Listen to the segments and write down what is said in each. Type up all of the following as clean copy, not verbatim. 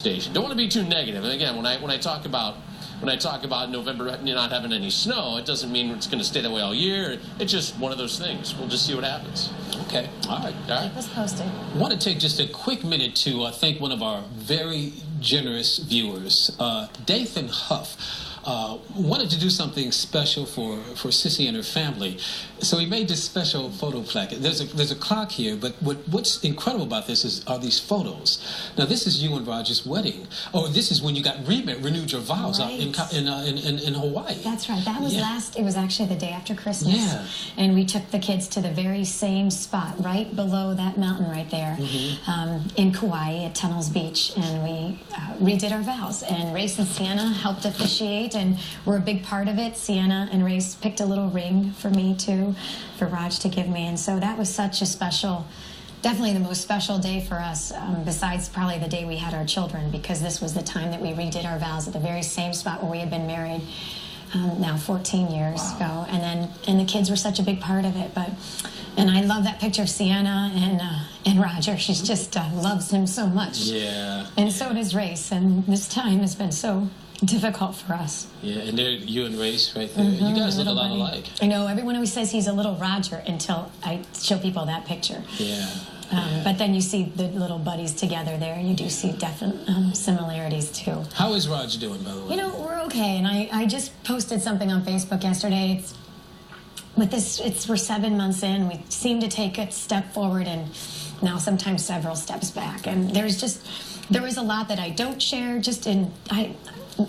station. Don't want to be too negative. And again, when I talk about November not having any snow, it doesn't mean it's going to stay that way all year. It's just one of those things. We'll just see what happens. Okay. All right. Keep us posted. I want to take just a quick minute to thank one of our very generous viewers, Dathan Huff. Wanted to do something special for Sissy and her family, so he made this special photo plaque. There's a clock here, but what's incredible about this are these photos. Now this is you and Roger's wedding. Oh, this is when you got renewed your vows out in Hawaii. That's right. That was it was actually the day after Christmas. Yeah. And we took the kids to the very same spot, right below that mountain right there, in Kauai at Tunnels Beach, and we redid our vows. And Race and Sienna helped officiate, and we're a big part of it. Sienna and Race picked a little ring for me too, for Raj to give me, and so that was such a special, definitely the most special day for us, besides probably the day we had our children, because this was the time that we redid our vows at the very same spot where we had been married now 14 years ago, and the kids were such a big part of it. And I love that picture of Sienna and Roger. She's just loves him so much. Yeah. And so does Race, and this time has been so difficult for us. Yeah, and there you and Race right there. You guys look a lot alike. I know, everyone always says he's a little Roger until I show people that picture. Yeah. But then you see the little buddies together there, and you do see definite similarities too. How is Raj doing, by the way? You know, we're okay, and I just posted something on Facebook yesterday. We're 7 months in. We seem to take a step forward and now sometimes several steps back. And there is a lot that I don't share.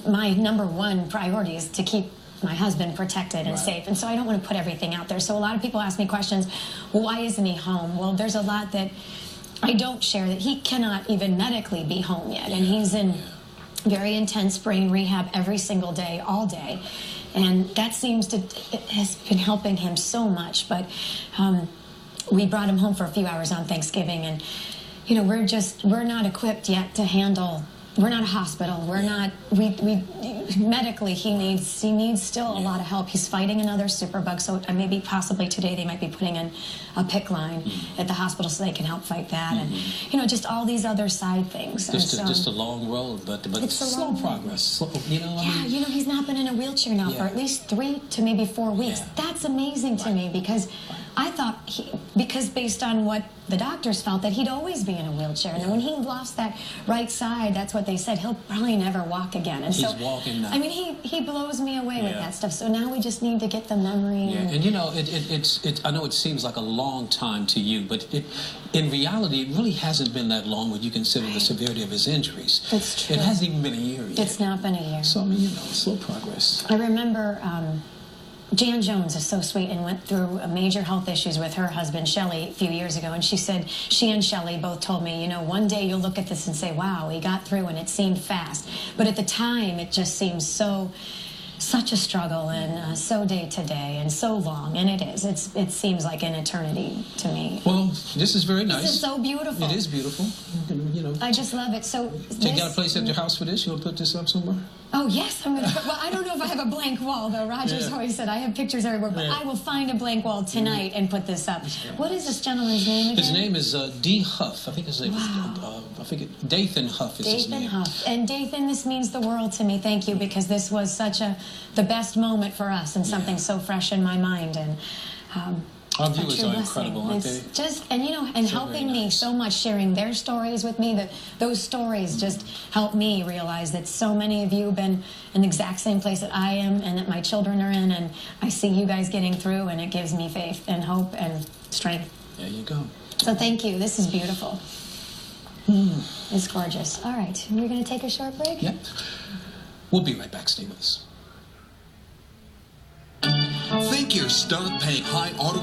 My number one priority is to keep my husband protected and safe, and so I don't want to put everything out there. So a lot of people ask me questions, well, why isn't he home? Well, there's a lot that I don't share, that he cannot even medically be home yet, and he's in very intense brain rehab every single day, all day, and that it has been helping him so much. But we brought him home for a few hours on Thanksgiving, and you know, we're not equipped yet to handle. We're not a hospital. We're not. Medically, he needs still a lot of help. He's fighting another superbug, so maybe possibly today they might be putting in a PICC line at the hospital so they can help fight that, and you know, just all these other side things. Just a long road, but it's slow progress. Slow, you know. Yeah, you know, he's not been in a wheelchair now for at least 3 to maybe 4 weeks. Yeah. That's amazing to me, because I thought because based on what the doctors felt, that he'd always be in a wheelchair. And when he lost that right side, that's what they said, he'll probably never walk again. And he's walking now. I mean, he blows me away with that stuff. So now we just need to get the memory. Yeah, and you know, I know it seems like a long time to you, but in reality, it really hasn't been that long when you consider the severity of his injuries. It's true. It hasn't even been a year yet. It's not been a year. So, I mean, you know, slow progress. I remember Jan Jones is so sweet and went through major health issues with her husband, Shelley, a few years ago. And she said, she and Shelley both told me, you know, one day you'll look at this and say, wow, he got through and it seemed fast. But at the time, it just seems such a struggle, and so day to day and so long. And it is. It seems like an eternity to me. Well, this is very nice. This is so beautiful. It is beautiful. You know. I just love it. So you got a place at your house for this? You want to put this up somewhere? Oh, yes, I'm going to. Well, I don't know if I have a blank wall, though. Roger's always said I have pictures everywhere, but I will find a blank wall tonight and put this up. What is this gentleman's name again? His name is D. Huff. I think his name is Dathan Huff is his name. Dathan Huff. And Dathan, this means the world to me. Thank you, because this was such the best moment for us, and something so fresh in my mind. And our viewers are incredible, aren't they? And you know, and helping me so much, sharing their stories with me. Those stories just help me realize that so many of you have been in the exact same place that I am, and that my children are in, and I see you guys getting through, and it gives me faith and hope and strength. There you go. So thank you. This is beautiful. It's gorgeous. All right, we're going to take a short break? Yep. We'll be right back. Stay with us. Think you're stuck paying high auto